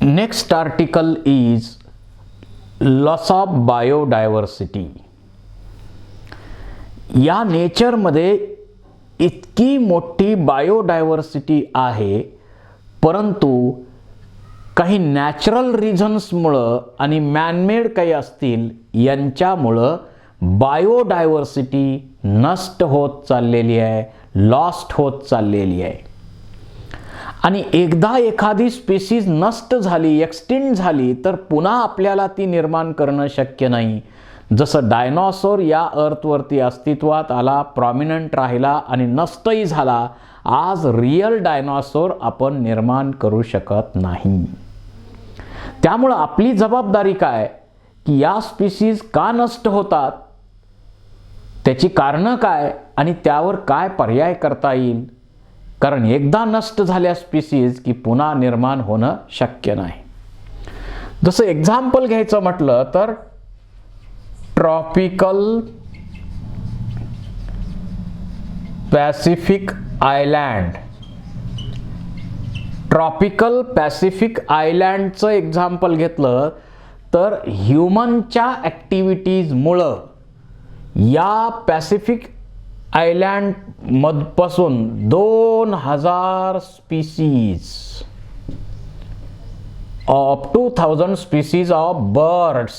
Next article is loss of biodiversity. या नेचरमध्ये इतकी मोठी बायोडायव्हर्सिटी आहे, परंतु काही नॅचरल रिझन्समुळं आणि मॅनमेड काही असतील यांच्यामुळं बायोडायव्हर्सिटी नष्ट होत चाललेली आहे, लॉस्ट होत चाललेली आहे. आणि एकदा एखादी स्पीसीज नष्ट झाली, एक्सटिंक्ट झाली, तर पुन्हा आपल्याला ती निर्माण करणं शक्य नाही. जसं डायनॉसॉर या अर्थवरती अस्तित्वात आला, प्रॉमिनंट राहिला आणि नष्टही झाला, आज रियल डायनॉसॉर आपण निर्माण करू शकत नाही. त्यामुळं आपली जबाबदारी काय की या स्पीसीज का नष्ट होतात, त्याची कारणं काय आणि त्यावर काय पर्याय करता येईल. कारण एकदा नष्ट झाल्या स्पीसीज की पुन्हा निर्माण होणं शक्य नाही. जसं एक्झाम्पल घ्यायचं म्हटलं तर tropical Pacific island. Tropical Pacific आयलँडचं एक्झाम्पल घेतलं तर ह्युमनच्या ॲक्टिव्हिटीजमुळं या पॅसिफिक आयलँड मधपासून 2000 species of 2000 species of birds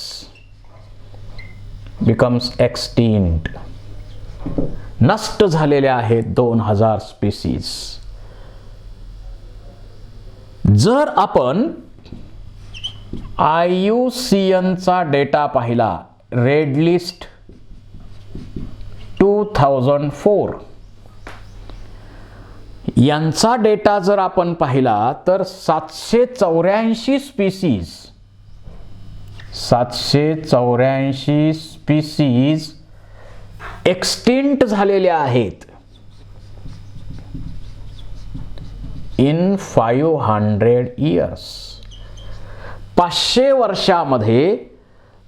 becomes extinct. नष्ट झालेल्या आहेत 2000 स्पीसीज. जर आपण IUCN चा डेटा पाहिला, रेड लिस्ट 2004 यांचा डेटा जर आपण पाहिला तर 784 स्पीसीज एक्सटिंक्ट झालेल्या आहेत इन 500 इयर्स. 500 वर्षामध्ये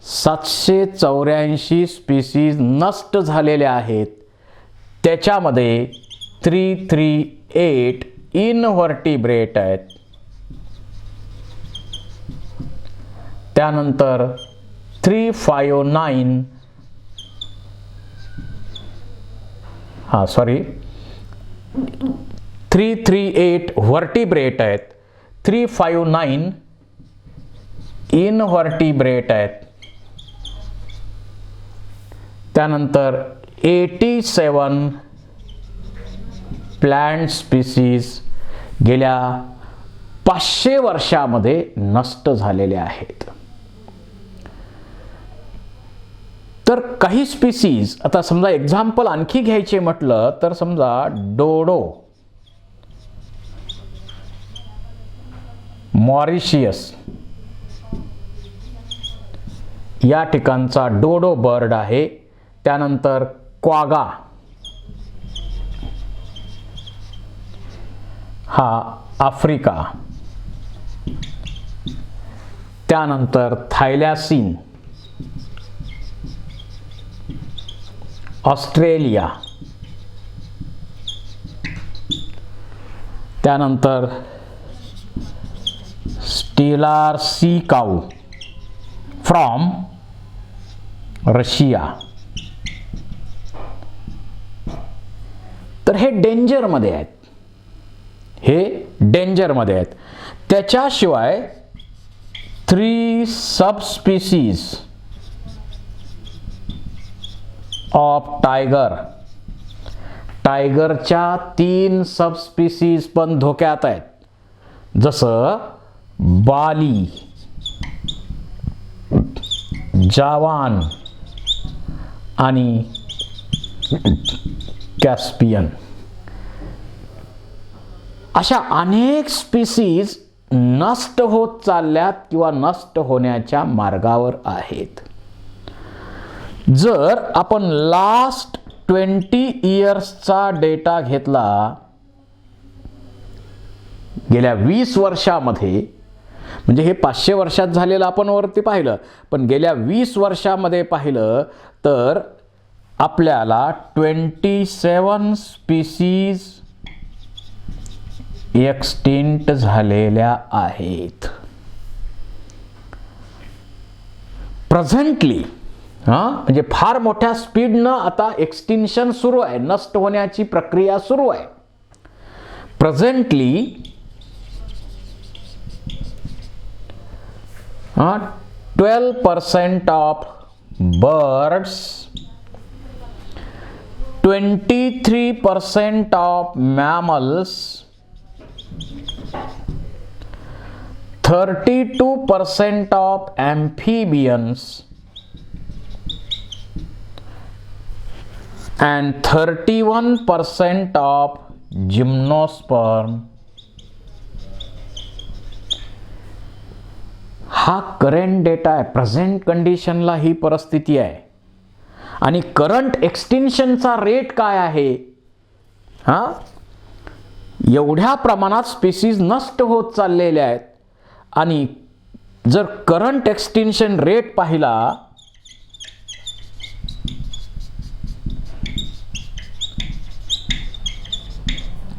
784 स्पीसीज नष्ट झालेल्या आहेत. त्याच्यामध्ये 338 इनव्हर्टिब्रेट आहेत. त्यानंतर 359 338 व्हर्टिब्रेट आहेत, 359 इनव्हर्टिब्रेट आहेत. त्यानंतर 87 प्लांट स्पीसीज गेल्या 500 वर्षामध्ये नष्ट झालेले आहेत. तर काही स्पीसीज, आता समजा एक्झाम्पल आणखी घ्यायचे म्हटलं तर समजा डोडो, मॉरिशियस या ठिकाणचा डोडो बर्ड आहे. त्यानंतर क्वागा हा आफ्रिका. त्यानंतर थायलॅसिन ऑस्ट्रेलिया. त्यानंतर स्टेलार सी काऊ फ्रॉम रशिया. तर हे डेंजरमध्ये आहेत, त्याच्याशिवाय 3 सबस्पीसीज ऑफ टायगरच्या 3 सबस्पीसीज पण धोक्यात आहेत. जसं बाली, जावान आणि कॅस्पियन. अशा अनेक स्पीसीज नष्ट होत चालल्यात किंवा नष्ट होण्याच्या मार्गावर आहेत. जर आपण लास्ट 20 इयर्सचा डेटा घेतला, गेल्या 20 वर्षामध्ये, म्हणजे हे 500 वर्षात झालेलं आपण वरती पाहिलं, पण गेल्या 20 वर्षामध्ये पाहिलं तर आपल्याला 27 स्पीसीज एक्सटिंक्ट झालेल्या आहेत. प्रेझेंटली म्हणजे फार मोठ्या स्पीडनं आता एक्सटिंक्शन सुरू आहे, नष्ट होण्याची प्रक्रिया सुरू आहे. Presently 12% of birds, 23% of mammals, 32% of amphibians and 31% of gymnosperm. हा करंट डेटा आहे. प्रेझेंट कंडिशनला ही परिस्थिती आहे. आणि करंट एक्सटिंक्शनचा रेट काय आहे? एवढ्या प्रमाणात स्पीसीज नष्ट होत चाललेले आहेत. आणि जर करंट एक्सटिंक्शन रेट पाहिला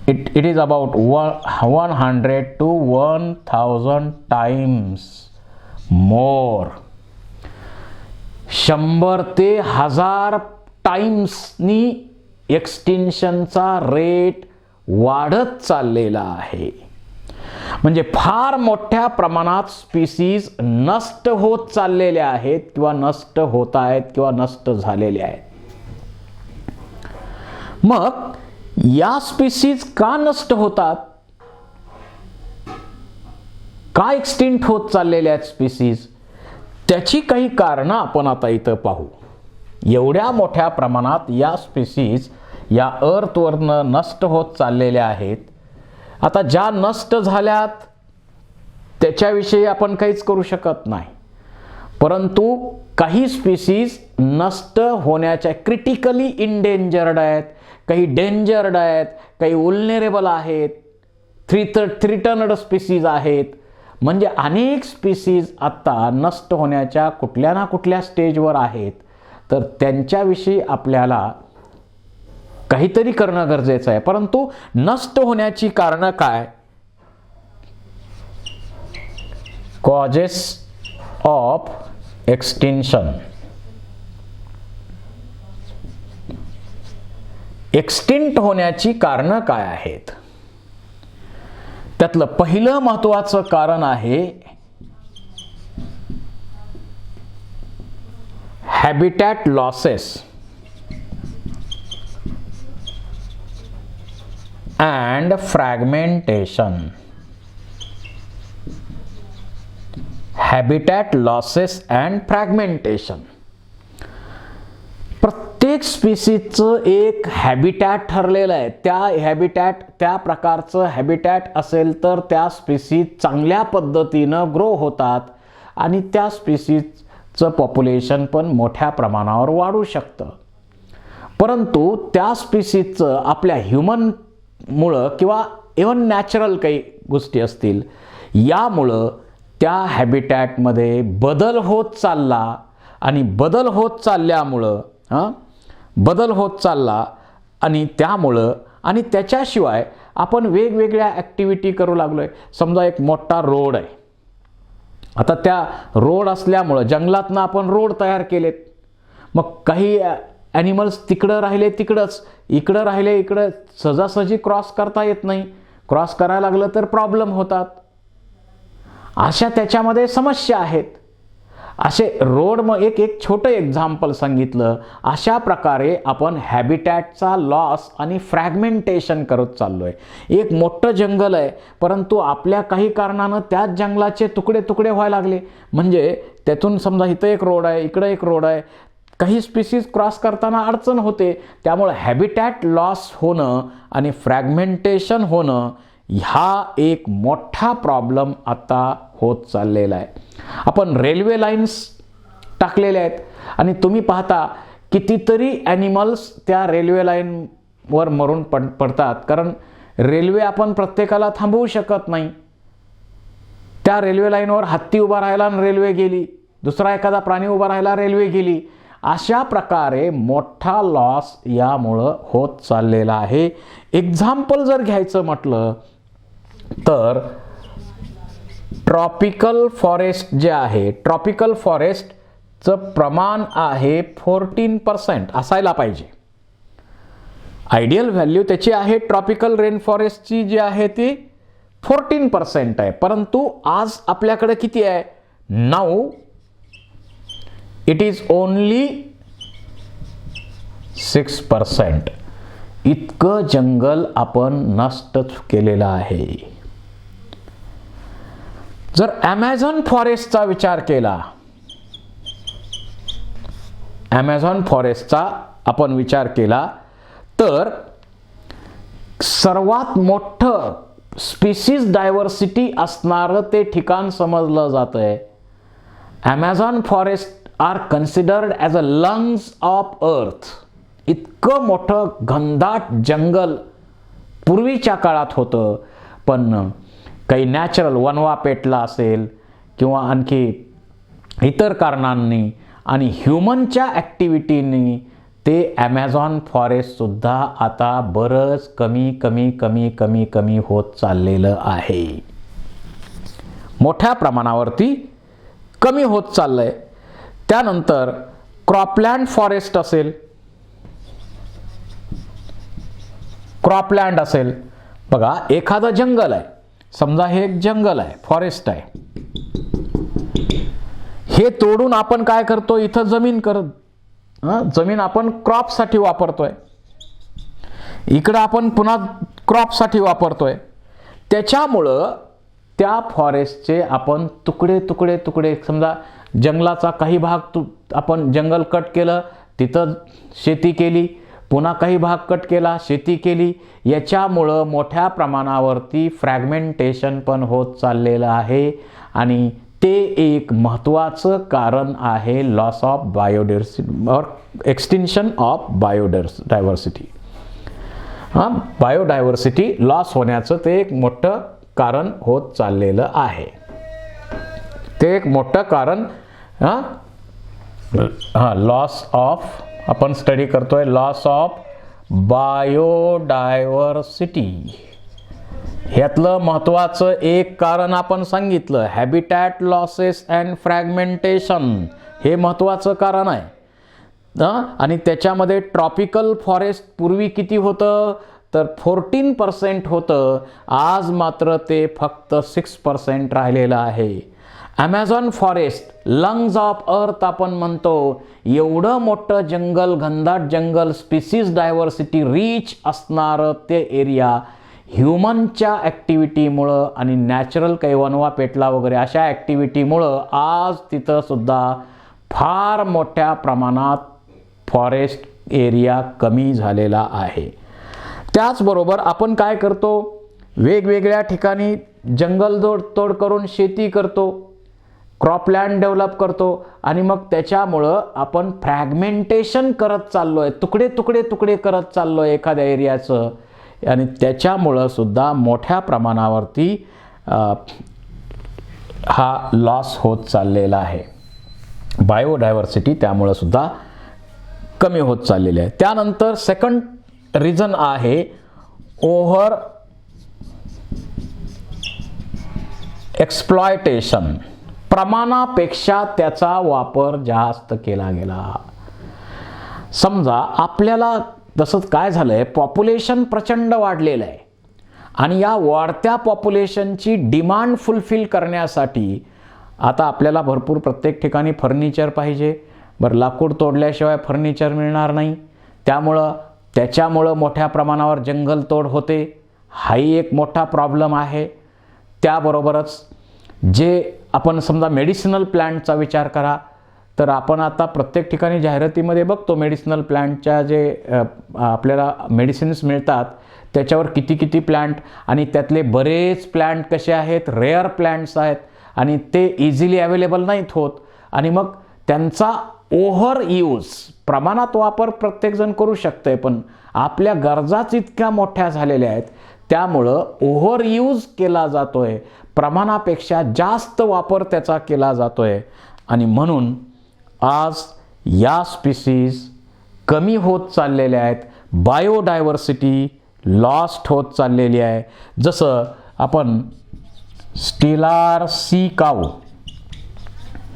it is about 100 to 1000 times more. 100 ते 1000 टाइम्सनी एक्सटिंक्शनचा रेट वाढत चाललेला आहे. म्हणजे फार मोठ्या प्रमाणात स्पीसीज नष्ट होत चाललेले आहेत किंवा नष्ट होत आहेत किंवा नष्ट झालेले आहेत. मग या स्पीसीज का नष्ट होतात? का एक्सटिंक्ट होत चाललेल्या आहेत स्पीसीज? त्याची काही कारणं आपण आता इथं पाहू. एवढ्या मोठ्या प्रमाणात या स्पीसीज या अर्थवरनं नष्ट होत चाललेल्या आहेत. आता ज्या नष्ट झाल्यात त्याच्याविषयी आपण काहीच करू शकत नाही, परंतु काही स्पीसीज नष्ट होण्याच्या क्रिटिकली इंडेंजर्ड आहेत, काही डेंजर्ड आहेत, काही वुल्नरेबल आहेत, थ्रीटनड स्पीसीज आहेत. म्हणजे अनेक स्पीसीज आता नष्ट होण्याच्या कुठल्या ना कुठल्या स्टेजवर आहेत. तर त्यांच्याविषयी आपल्याला काहीतरी करणं गरजेचं आहे. परंतु नष्ट होण्याची कारणं काय? Causes of extinction. एक्सटिंक्ट होण्याची कारणं काय आहेत? त्यातलं पहिलं महत्त्वाचं कारण आहे habitat losses and fragmentation. Habitat losses and fragmentation. प्रत्येक स्पीसीजचं एक हॅबिटॅट ठरलेलं आहे. त्या प्रकारचं हॅबिटॅट असेल तर त्या स्पीसीज चांगल्या पद्धतीनं ग्रो होतात आणि त्या स्पीसीजचं पॉप्युलेशन पण मोठ्या प्रमाणावर वाढू शकतं. परंतु त्या स्पीसीजचं आपल्या ह्युमन मुळे किंवा इव्हन नॅचरल काही गोष्टी असतील यामुळं त्या हॅबिटॅटमध्ये बदल होत चालला आणि बदल होत चालला आणि त्यामुळं आणि त्याच्याशिवाय आपण वेगवेगळ्या ॲक्टिव्हिटी करू लागलोय. समजा एक मोठा रोड आहे. आता त्या रोड असल्यामुळं जंगलातनं आपण रोड तयार केलेत. मग काही ॲनिमल्स तिकडं राहिले तिकडंच, इकडं राहिले इकडं, सहजासहजी क्रॉस करता येत नाही. क्रॉस करायला लागलं तर प्रॉब्लेम होतात. अशा त्याच्यामध्ये समस्या आहेत. असे रोड मग एक छोटं एक्झाम्पल सांगितलं. अशा प्रकारे आपण हॅबिटॅटचा लॉस आणि फ्रॅगमेंटेशन करत चाललोय. एक मोठं जंगल आहे, परंतु आपल्या काही कारणानं त्याच जंगलाचे तुकडे तुकडे व्हायला लागले. म्हणजे त्यातून समजा इथं एक रोड आहे, इकडं एक रोड आहे, काही स्पीसीज क्रॉस करताना अडचण होते. त्यामुळे हॅबिटॅट लॉस होणं आणि फ्रॅगमेंटेशन होणं हा एक मोठा प्रॉब्लेम आता होत चाललेला आहे. आपण रेल्वे लाईन्स टाकलेल्या आहेत आणि तुम्ही पाहता कितीतरी ॲनिमल्स त्या रेल्वे लाईनवर मरून पडतात. कारण रेल्वे आपण प्रत्येकाला थांबवू शकत नाही. त्या रेल्वे लाईनवर हत्ती उभा राहिला आणि रेल्वे गेली, दुसरा एखादा प्राणी उभा राहिला, रेल्वे गेली. अशा प्रकारे मोठा लॉस यामुळं होत चाललेला आहे. एक्झाम्पल जर घ्यायचं म्हटलं तर ट्रॉपिकल फॉरेस्ट जे आहे, ट्रॉपिकल फॉरेस्ट चं प्रमाण आहे 14% असायला पाहिजे. आयडियल व्हॅल्यू त्याची आहे ट्रॉपिकल रेन फॉरेस्टची जी आहे ती 14% आहे, परंतु आज आपल्याकडे किती आहे? Now it is only 6%. इतकं जंगल आपण नष्ट केलेलं आहे. जर ॲमेझॉन फॉरेस्टचा विचार केला, ॲमेझॉन फॉरेस्टचा आपण विचार केला तर सर्वात मोठं स्पीसीज डायव्हर्सिटी असणारं ते ठिकाण समजलं जातंय. Amazon forest are considered as a lungs of earth. इतकं मोठं घनदाट जंगल पूर्वीच्या काळात होतं, पण काही नॅचरल वणवा पेटला असेल किंवा आणखी इतर कारणांनी आणि ह्युमनच्या ॲक्टिव्हिटीनी ते ॲमेझॉन फॉरेस्टसुद्धा आता बरंच कमी होत चाललेलं आहे. मोठ्या प्रमाणावरती कमी होत चाललंय. त्यानंतर क्रॉपलँड फॉरेस्ट असेल, क्रॉपलँड असेल. बघा, एखादं जंगल आहे, समजा हे एक जंगल आहे, फॉरेस्ट आहे. हे तोडून आपण काय करतो? इथं जमीन आपण क्रॉपसाठी वापरतोय. इकडं आपण पुन्हा क्रॉपसाठी वापरतोय. त्याच्यामुळं त्या फॉरेस्टचे आपण तुकडे समजा जंगलाचा काही भाग आपण जंगल कट केलं, तिथं शेती केली, पुन्हा काही भाग कट केला, शेती केली. याच्यामुळं मोठ्या प्रमाणावरती फ्रॅगमेंटेशन पण होत चाललेलं आहे आणि ते एक महत्त्वाचं कारण आहे लॉस ऑफ बायोडायव्हर्सिटी और extinction of biodiversity. Biodiversity loss होण्याचं ते एक मोठं कारण होत चाललेलं आहे. ते एक मोठं कारण लॉस ऑफ आपण स्टडी करतोय, लॉस ऑफ बायोडायव्हर्सिटी. ह्यातलं महत्त्वाचं एक कारण आपण सांगितलं, हॅबिटॅट लॉसेस अँड फ्रॅगमेंटेशन. हे महत्त्वाचं कारण आहे. आणि त्याच्यामध्ये ट्रॉपिकल फॉरेस्ट पूर्वी किती होतं? तर 14% होतं. आज मात्र ते फक्त 6% राहिलेलं आहे. ॲमेझॉन फॉरेस्ट लंग्स ऑफ अर्थ आपण म्हणतो. एवढं मोठं जंगल, घनदाट जंगल, स्पीसीज डायव्हर्सिटी रिच असणारं ते एरिया ह्युमनच्या ॲक्टिव्हिटीमुळं आणि नॅचरल काही वणवा पेटला वगैरे अशा ॲक्टिव्हिटीमुळं आज तिथं सुद्धा फार मोठ्या प्रमाणात फॉरेस्ट एरिया कमी झालेला आहे. त्याचबरोबर आपण काय करतो? वेगवेगळ्या ठिकाणी जंगल तोड करून शेती करतो, क्रॉपलँड डेव्हलप करतो आणि मग त्याच्यामुळं आपण फ्रॅगमेंटेशन करत चाललोय, तुकडे करत चाललोय एखाद्या एरियाचं आणि त्याच्यामुळं सुद्धा मोठ्या प्रमाणावरती हा लॉस होत चाललेला आहे. बायोडायव्हर्सिटी त्यामुळं सुद्धा कमी होत चाललेली आहे. त्यानंतर सेकंड रिझन आहे ओव्हर एक्सप्लॉयटेशन. प्रमाणापेक्षा त्याचा वापर जास्त केला गेला. समजा आपल्याला तसंच काय झालंय, पॉप्युलेशन प्रचंड वाढलेलं आहे आणि या वाढत्या पॉप्युलेशनची डिमांड फुलफिल करण्यासाठी आता आपल्याला भरपूर प्रत्येक ठिकाणी फर्निचर पाहिजे. बरं, लाकूड तोडल्याशिवाय फर्निचर मिळणार नाही. त्याच्यामुळं मोठ्या प्रमाणावर जंगलतोड होते. हाही एक मोठा प्रॉब्लेम आहे. त्याबरोबरच जे आपण समजा मेडिसिनल प्लांटचा विचार करा तर आपण आता प्रत्येक ठिकाणी जाहिरातीमध्ये बघतो मेडिसिनल प्लांटच्या जे आपल्याला मेडिसिन्स मिळतात त्याच्यावर किती प्लांट आणि त्यातले बरेच प्लांट कसे आहेत, रेअर प्लांट्स आहेत आणि ते इझिली अवेलेबल नाहीत होत आणि मग त्यांचा ओव्हर यूज, प्रमाणात वापर प्रत्येकजण करू शकते पण आपल्या गरजाच इतक्या मोठ्या झालेल्या आहेत त्यामुळं ओव्हर यूज केला जातोय, प्रमाणापेक्षा जास्त वापर त्याचा केला जातोय आणि म्हणून आज या स्पीसीज कमी होत चाललेल्या आहेत. बायोडायव्हर्सिटी लॉस्ट होत चाललेली आहे. जसं आपण स्टेलार सी काऊ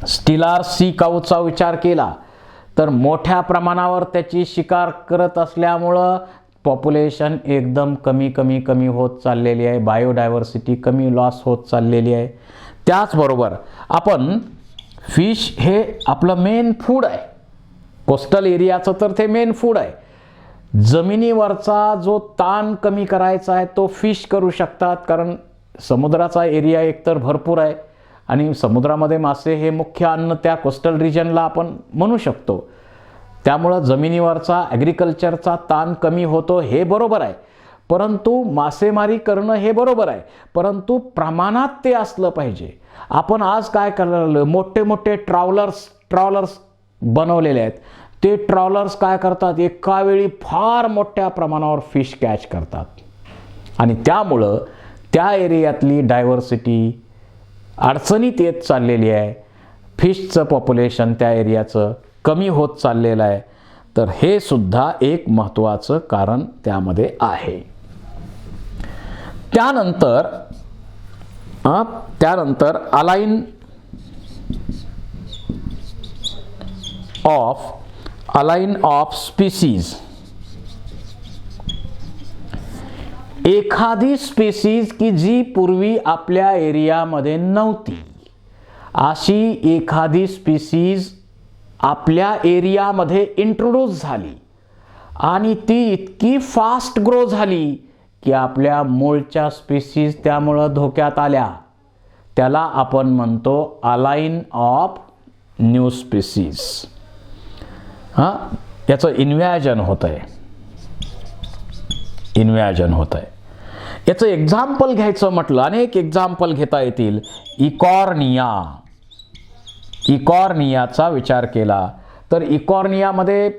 स्टिलार सी काऊचा विचार केला तर मोठ्या प्रमाणावर त्याची शिकार करत असल्यामुळं पॉप्युलेशन एकदम कमी होत चाललेली आहे, बायोडायव्हर्सिटी कमी लॉस होत चाललेली आहे. त्याचबरोबर आपण फिश हे आपलं मेन फूड आहे, कोस्टल एरियाचं तर ते मेन फूड आहे. जमिनीवरचा जो ताण कमी करायचा आहे तो फिश करू शकतात, कारण समुद्राचा एरिया एकतर भरपूर आहे आणि समुद्रामध्ये मासे हे मुख्य अन्न त्या कोस्टल रिजनला आपण म्हणू शकतो. त्यामुळं जमिनीवरचा ॲग्रिकल्चरचा ताण कमी होतो हे बरोबर आहे, परंतु मासेमारी करणं हे बरोबर आहे, परंतु प्रमाणात ते असलं पाहिजे. आपण आज काय करायला मोठे मोठे ट्रॉलर्स बनवलेले आहेत. ते ट्रॉलर्स काय करतात, एका वेळी फार मोठ्या प्रमाणावर फिश कॅच करतात आणि त्यामुळं त्या एरियातली डायव्हर्सिटी अडचणीत येत चाललेली आहे. फिशचं पॉप्युलेशन त्या एरियाचं कमी होत चाललेलं आहे. तर हे सुद्धा एक महत्त्वाचं कारण त्यामध्ये आहे. त्यानंतर अलाइन ऑफ स्पीसीज. एखादी स्पीसीज की जी पूर्वी आपल्या एरियामध्ये नव्हती, अशी एखादी स्पीसीज आपल्या एरियामध्ये इंट्रोड्यूस झाली आणि ती इतकी फास्ट ग्रो झाली की आपल्या मूळच्या स्पीसीज त्यामुळं धोक्यात आल्या. त्याला आपण म्हणतो अलाइन ऑफ न्यू स्पीसीज. याचं इन्व्हॅजन होत आहे. याचं एक्झाम्पल घ्यायचं म्हटलं, अनेक एक्झाम्पल घेता येतील. इकॉर्नियाचा विचार केला तर इकॉर्नियामध्ये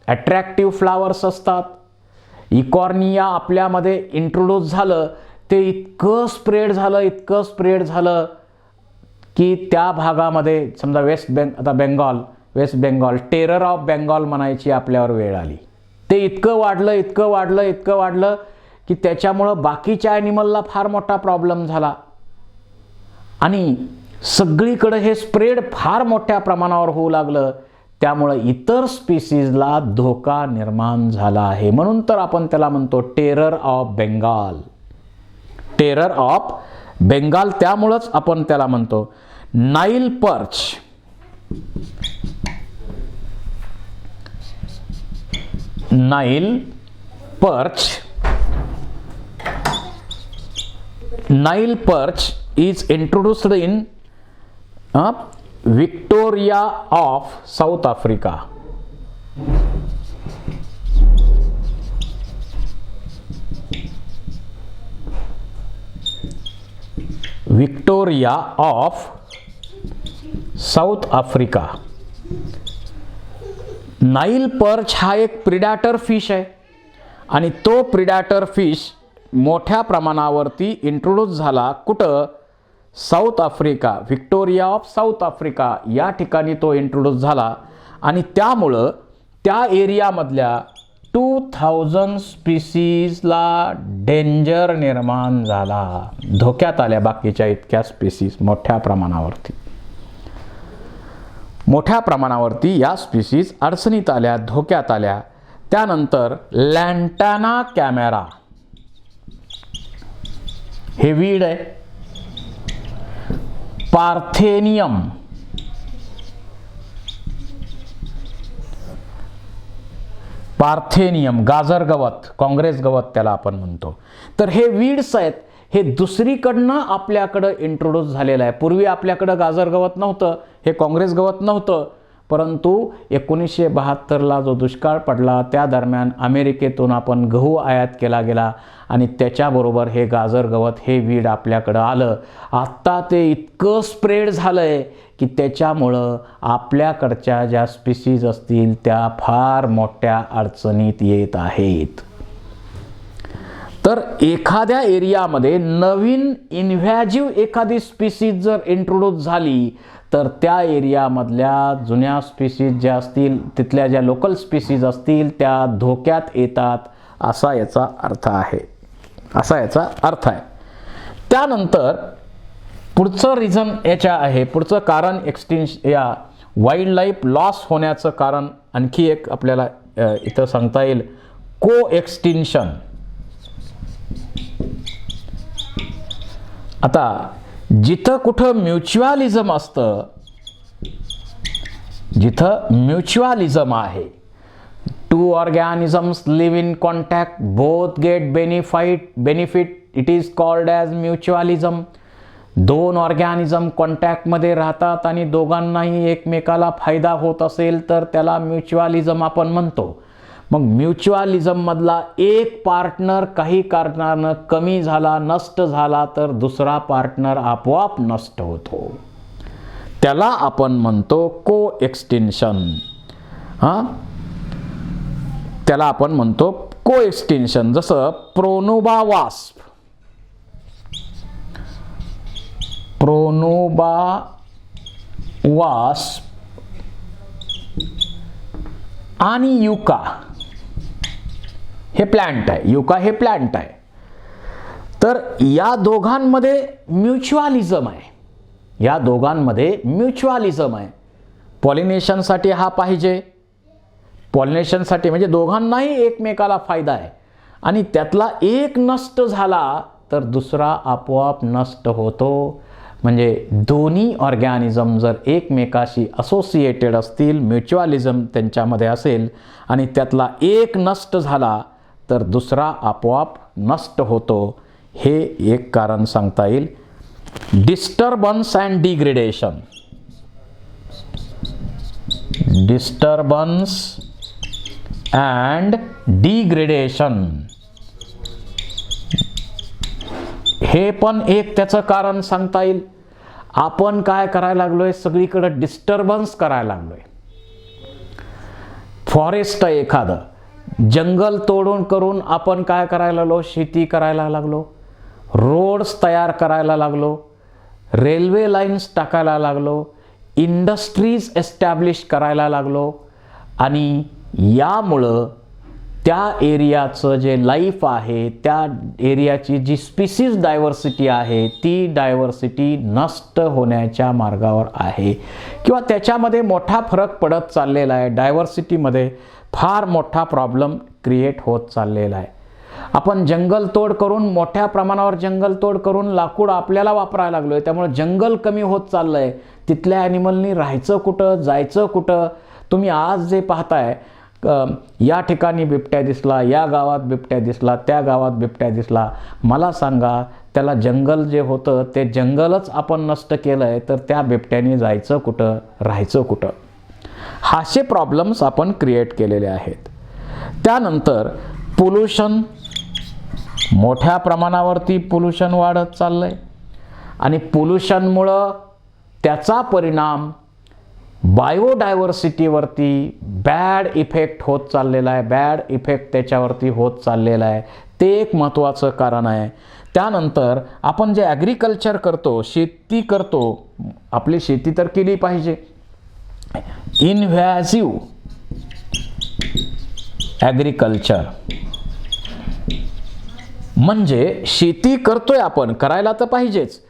अट्रॅक्टिव्ह फ्लावर्स असतात. इकॉर्निया आपल्यामध्ये इंट्रोड्यूस झालं, ते इतकं स्प्रेड झालं की त्या भागामध्ये समजा West Bengal terror of Bengal म्हणायची आपल्यावर वेळ आली. ते इतकं वाढलं की त्याच्यामुळं बाकीच्या ॲनिमलला फार मोठा प्रॉब्लेम झाला आणि सगळीकडे हे स्प्रेड फार मोठ्या प्रमाणावर होऊ लागलं. त्यामुळं इतर स्पीसीजला धोका निर्माण झाला आहे. म्हणून तर आपण त्याला म्हणतो टेरर ऑफ बेंगाल. त्यामुळंच आपण त्याला म्हणतो. Nile perch is introduced in Victoria of South Africa. Nile perch हा एक प्रिडॅटर फिश आहे आणि तो प्रिडॅटर फिश मोठ्या प्रमाणावरती इंट्रोड्यूस झाला. कुठं? South Africa, Victoria of south Africa या ठिकाणी तो इंट्रोड्यूस झाला आणि त्यामुळं त्या एरियामधल्या 2000 स्पीसीजला डेंजर निर्माण झाला. धोक्यात आल्या बाकीच्या इतक्या स्पीसीज मोठ्या प्रमाणावरती या स्पीसीज अडचणीत आल्या, धोक्यात आल्या. त्यानंतर लँटाना कॅमेरा हे वीड आहे. पार्थेनियम गाजर गवत, काँग्रेस गवत त्याला आपण म्हणतो. तर हे वीड्स आहेत. हे दुसरीकडनं आपल्याकडं इंट्रोड्यूस झालेलं आहे. पूर्वी आपल्याकडं गाजर गवत नव्हतं, हे काँग्रेस गवत नव्हतं. परंतु 1972ला जो दुष्काळ पडला त्या दरम्यान अमेरिकेतून आपण गहू आयात केला गेला आणि त्याच्याबरोबर हे गाजर गवत हे वीड आपल्याकडं आलं. आत्ता ते इतकं स्प्रेड झालंय की त्याच्यामुळं आपल्याकडच्या ज्या स्पीसीज असतील त्या फार मोठ्या अडचणीत येत आहेत. तर एखाद्या एरियामध्ये नवीन इन्व्हॅजिव्ह एखादी स्पीसीज जर इंट्रोड्यूस झाली तर त्या एरियामधल्या जुन्या स्पीसीज ज्या असतील, तिथल्या ज्या लोकल स्पीसीज असतील त्या धोक्यात येतात, असा याचा अर्थ आहे. त्यानंतर पुढचं रिझन याच्या आहे, पुढचं कारण या वाईल्ड लाईफ लॉस होण्याचं कारण आणखी एक आपल्याला इथं सांगता येईल, को एक्सटिंक्शन. आता जिथं कुठं म्युच्युअलिझम असतं, जिथं म्युच्युअलिझम आहे, two organisms live in contact, both get benefit, it is called as mutualism. दोन ऑर्गॅनिझम कॉन्टॅक्टमध्ये राहतात आणि दोघांनाही एकमेकाला फायदा होत असेल तर त्याला म्युच्युअलिझम आपण म्हणतो. मग म्युच्युअलिझममधला एक पार्टनर काही कारणानं कमी झाला, नष्ट झाला, तर दुसरा पार्टनर आपोआप नष्ट होतो. त्याला आपण म्हणतो को एक्सटिंक्शन. त्याला आपण म्हणतो को एक्सटिंक्शन. जसं प्रोनुबा वास्प आणि युका हे प्लांट आहे. युका हे प्लांट आहे. तर या दोघांमध्ये म्युच्युअलिझम आहे. या दोघांमध्ये म्युच्युअलिझम आहे. पॉलिनेशनसाठी हा पाहिजे, पॉलिनेशनसाठी म्हणजे दोघांनाही एकमेकाला फायदा आहे. आणि त्यातला एक नष्ट झाला तर दुसरा आपोआप नष्ट होतो. म्हणजे दोन्ही ऑर्गॅनिझम जर एकमेकाशी असोसिएटेड असतील, म्युच्युअलिझम त्यांच्यामध्ये असेल आणि त्यातला एक नष्ट झाला तर दुसरा आपोआप नष्ट होतो. हे एक कारण सांगता येईल. Disturbance and degradation. Disturbance and degradation हे पण एक त्याचं कारण सांगता येईल. आपण काय करायला लागलोय, सगळीकडे डिस्टर्बन्स करायला लागलोय. फॉरेस्ट एखादं जंगल तोडून करून आपण काय करायला लागलो, शेती करायला लागलो, रोड्स तयार करायला लागलो, रेल्वे लाईन्स टाकायला लागलो, इंडस्ट्रीज एस्टॅब्लिश करायला लागलो. आणि यामुळं त्या एरियाचं जे लाईफ आहे, त्या एरियाची जी स्पीसीज डायव्हर्सिटी आहे, ती डायव्हर्सिटी नष्ट होण्याच्या मार्गावर आहे किंवा त्याच्यामध्ये मोठा फरक पडत चाललेला आहे. डायव्हर्सिटीमध्ये फार मोठा प्रॉब्लेम क्रिएट होत चाललेला आहे. आपण जंगलतोड करून, मोठ्या प्रमाणावर जंगलतोड करून लाकूड आपल्याला वापरायला लागलोय. त्यामुळे जंगल कमी होत चाललंय. तिथल्या ॲनिमलनी राहायचं कुठं, जायचं कुठं. तुम्ही आज जे पाहताय, या ठिकाणी बिबट्या दिसला, या गावात बिबट्या दिसला, त्या गावात बिबट्या दिसला. मला सांगा, त्याला जंगल जे होतं ते जंगलच आपण नष्ट केलं आहे, तर त्या बिबट्याने जायचं कुठं, राहायचं कुठं. हाचे प्रॉब्लेम्स आपण क्रिएट केलेले आहेत. त्यानंतर पोल्युशन, मोठ्या प्रमाणावरती पोल्युशन वाढत चाललंय आणि पोल्युशनमुळं त्याचा परिणाम बायोडायव्हर्सिटीवरती बॅड इफेक्ट होत चाललेला आहे. बॅड इफेक्ट त्याच्यावरती होत चाललेला आहे. ते एक महत्त्वाचं कारण आहे. त्यानंतर आपण जे ॲग्रिकल्चर करतो, शेती करतो, आपली शेती तर केली पाहिजे. इनव्हॅझिव्ह ॲग्रिकल्चर म्हणजे शेती करतोय आपण, करायला तर पाहिजेच,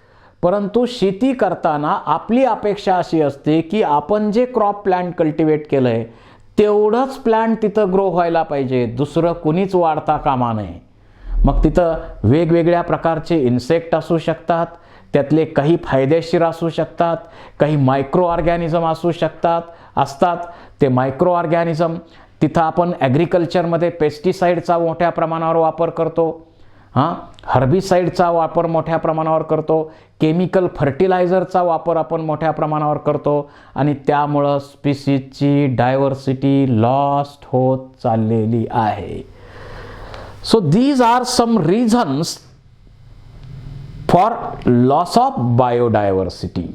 परंतु शेती करताना आपली अपेक्षा अशी असते की आपण जे क्रॉप प्लांट कल्टिवेट केलं आहे तेवढंच प्लांट तिथं ग्रो व्हायला पाहिजे, दुसरं कुणीच वाढता कामा नये. मग तिथं वेगवेगळ्या प्रकारचे इन्सेक्ट असू शकतात, त्यातले काही फायदेशीर असू शकतात, काही मायक्रो ऑर्गॅनिझम असू असतात. ते मायक्रो ऑर्गॅनिझम तिथं आपण ॲग्रिकल्चरमध्ये पेस्टिसाईडचा मोठ्या प्रमाणावर वापर करतो, हर्बिसाईडचा वापर मोठ्या प्रमाणावर करतो, केमिकल फर्टिलायझरचा वापर आपण मोठ्या प्रमाणावर करतो आणि त्यामुळं स्पीसीजची डायव्हर्सिटी लॉस्ट होत चाललेली आहे. So these are some reasons for loss of biodiversity.